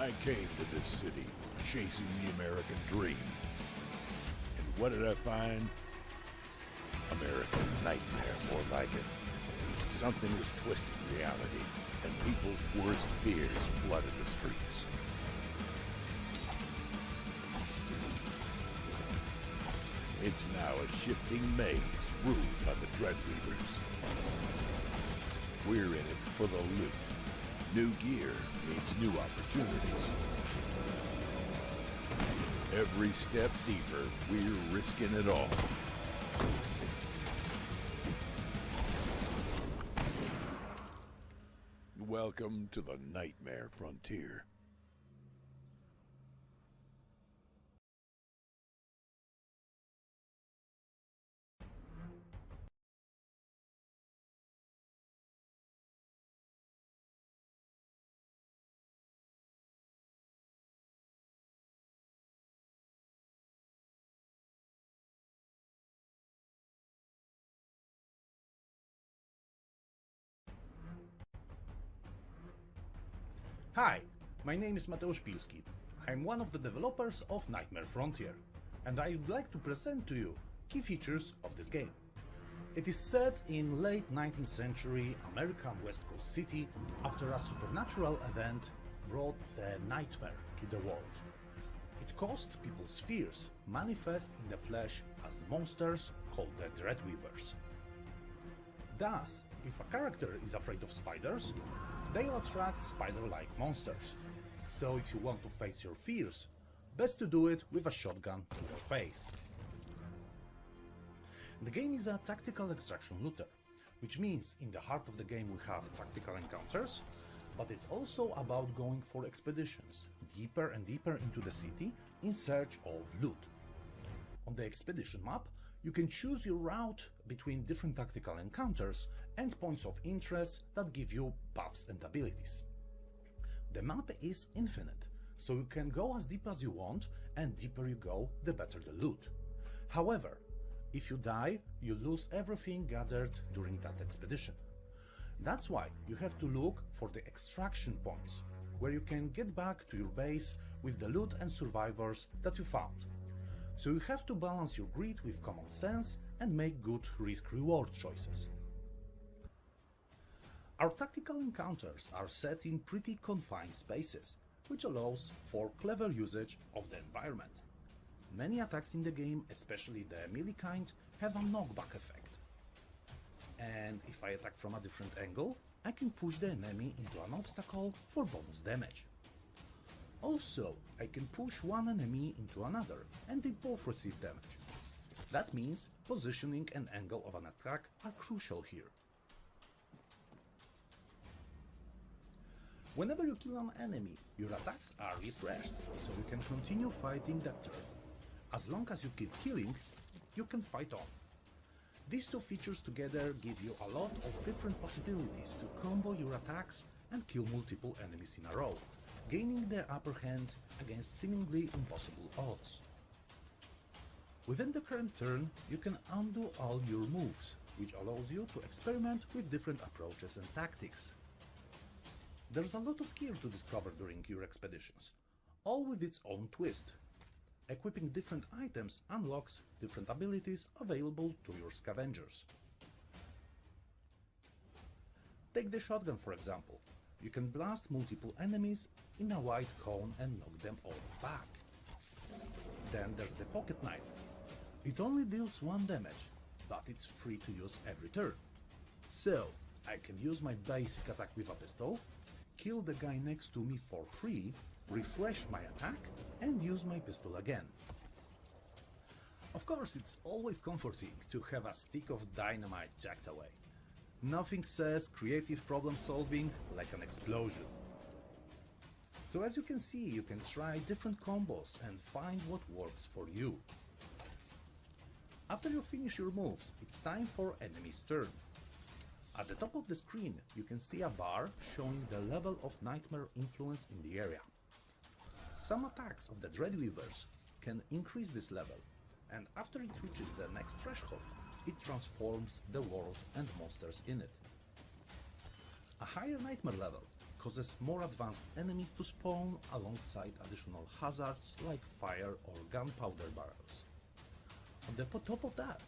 I came to this city chasing the American dream. And what did I find? American nightmare, more like it. Something was twisting reality, and people's worst fears flooded the streets. It's now a shifting maze ruled by the Dreadweavers. We're in it for the loot. New gear means new opportunities. Every step deeper, we're risking it all. Welcome to the Nightmare Frontier. Hi, my name is Mateusz Pilski. I'm one of the developers of Nightmare Frontier, and I would like to present to you key features of this game. It is set in late 19th century American West Coast city after a supernatural event brought the nightmare to the world. It caused people's fears manifest in the flesh as monsters called the Dreadweavers. Thus, if a character is afraid of spiders, they'll attract spider-like monsters. So if you want to face your fears, best to do it with a shotgun to your face. The game is a tactical extraction looter, which means in the heart of the game we have tactical encounters, but it's also about going for expeditions deeper and deeper into the city in search of loot. On the expedition map, you can choose your route between different tactical encounters and points of interest that give you buffs and abilities. The map is infinite, so you can go as deep as you want, and deeper you go, the better the loot. However, if you die, you lose everything gathered during that expedition. That's why you have to look for the extraction points, where you can get back to your base with the loot and survivors that you found. So you have to balance your greed with common sense and make good risk-reward choices. Our tactical encounters are set in pretty confined spaces, which allows for clever usage of the environment. Many attacks in the game, especially the melee kind, have a knockback effect. And if I attack from a different angle, I can push the enemy into an obstacle for bonus damage. Also, I can push one enemy into another, and they both receive damage. That means positioning and angle of an attack are crucial here. Whenever you kill an enemy, your attacks are refreshed, so you can continue fighting that turn. As long as you keep killing, you can fight on. These two features together give you a lot of different possibilities to combo your attacks and kill multiple enemies in a row, gaining the upper hand against seemingly impossible odds. Within the current turn, you can undo all your moves, which allows you to experiment with different approaches and tactics. There's a lot of gear to discover during your expeditions, all with its own twist. Equipping different items unlocks different abilities available to your scavengers. Take the shotgun for example. You can blast multiple enemies in a wide cone and knock them all back. Then there's the pocket knife. It only deals 1 damage, but it's free to use every turn. So, I can use my basic attack with a pistol, kill the guy next to me for free, refresh my attack, and use my pistol again. Of course, it's always comforting to have a stick of dynamite jacked away. Nothing says creative problem solving like an explosion. So as you can see, you can try different combos and find what works for you. After you finish your moves, it's time for enemy's turn. At the top of the screen, you can see a bar showing the level of nightmare influence in the area. Some attacks of the Dreadweavers can increase this level, and after it reaches the next threshold, it transforms the world and monsters in it. A higher nightmare level causes more advanced enemies to spawn alongside additional hazards like fire or gunpowder barrels. On the top of that,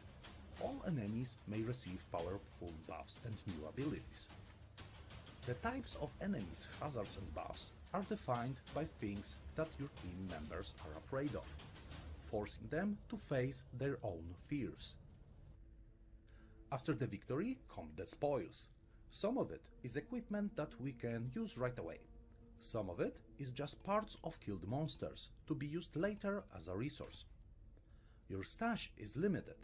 all enemies may receive powerful buffs and new abilities. The types of enemies, hazards and buffs are defined by things that your team members are afraid of, forcing them to face their own fears. After the victory come the spoils. Some of it is equipment that we can use right away. Some of it is just parts of killed monsters to be used later as a resource. Your stash is limited,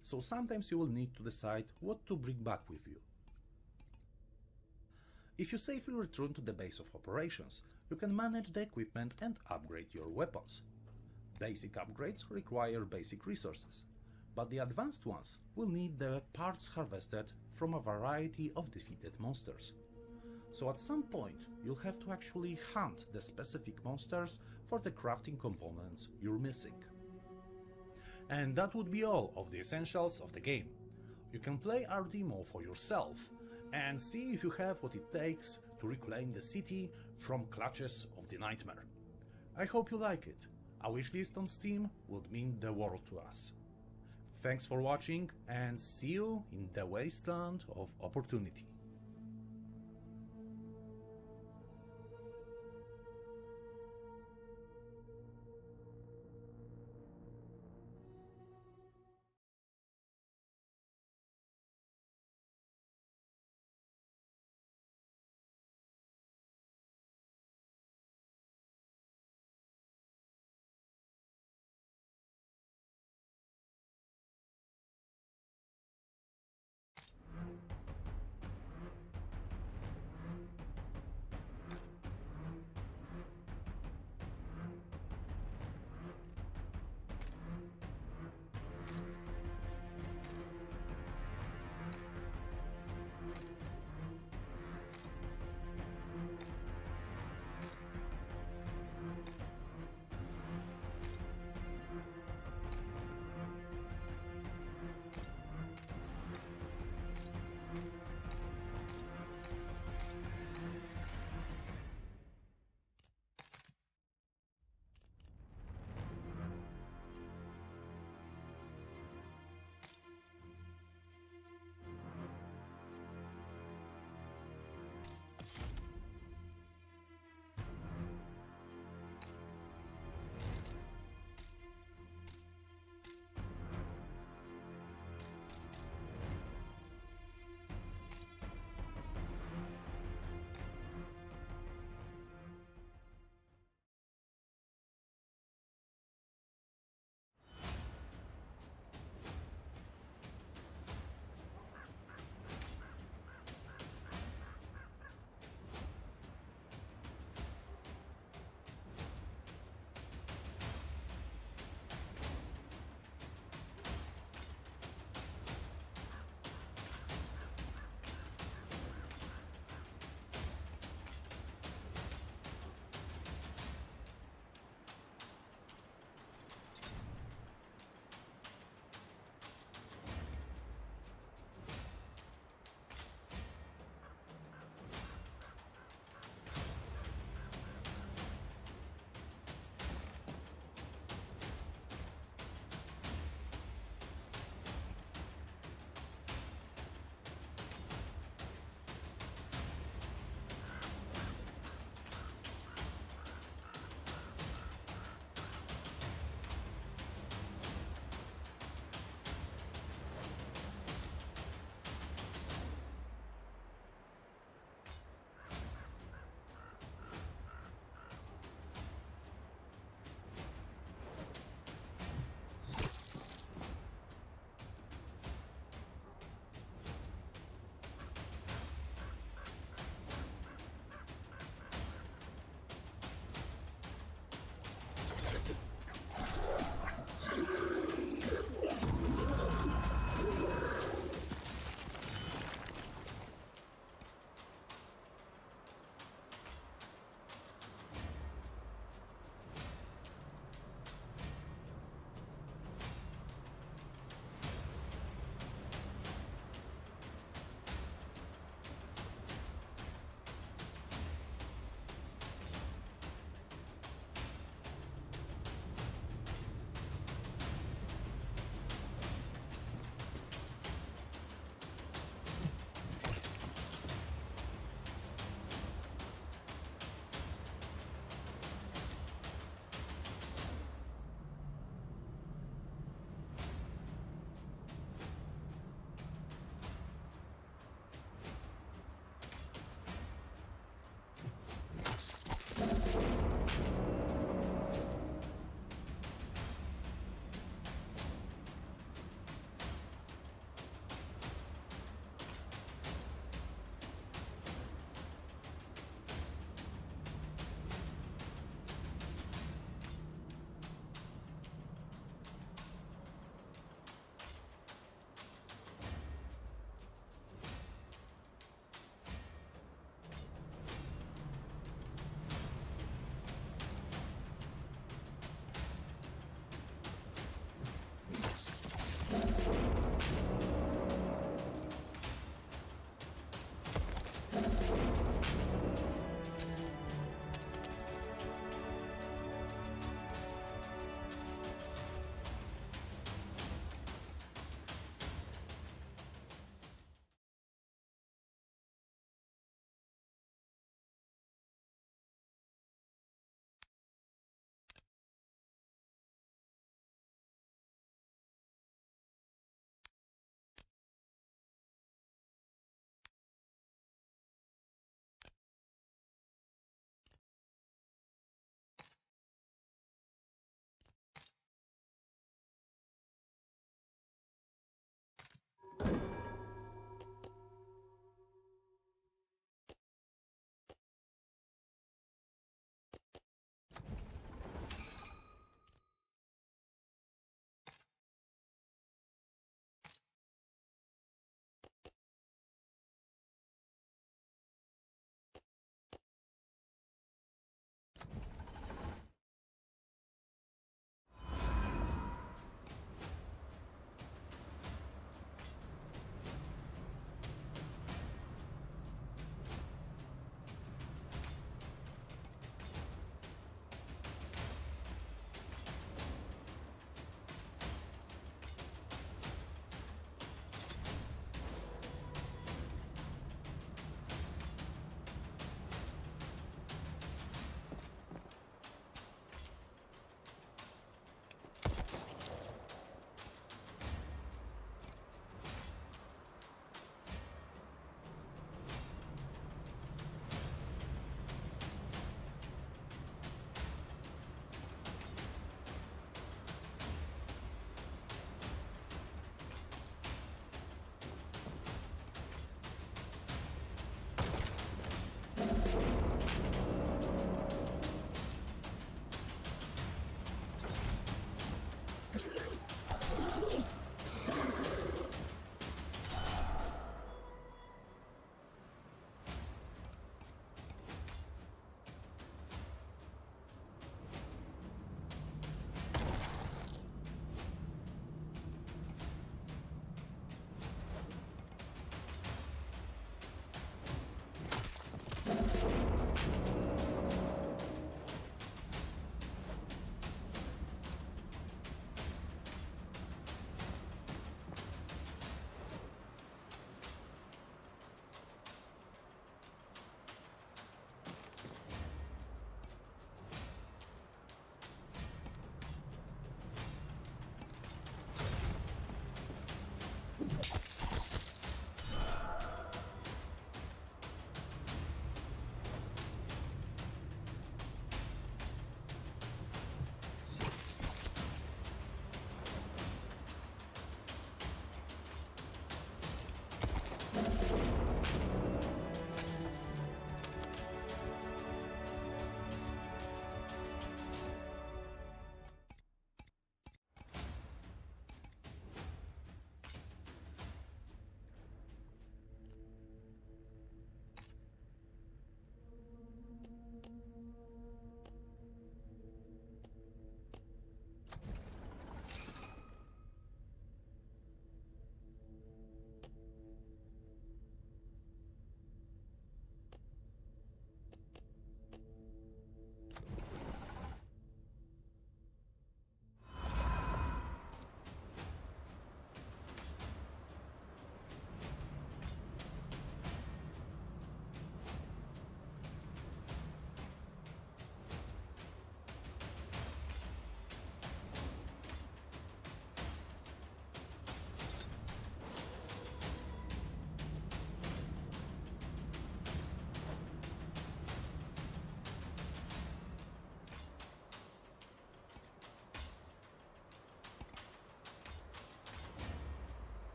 so sometimes you will need to decide what to bring back with you. If you safely return to the base of operations, you can manage the equipment and upgrade your weapons. Basic upgrades require basic resources, but the advanced ones will need the parts harvested from a variety of defeated monsters. So at some point you'll have to actually hunt the specific monsters for the crafting components you're missing. And that would be all of the essentials of the game. You can play our demo for yourself and see if you have what it takes to reclaim the city from clutches of the nightmare. I hope you like it. A wishlist on Steam would mean the world to us. Thanks for watching and see you in the wasteland of opportunity.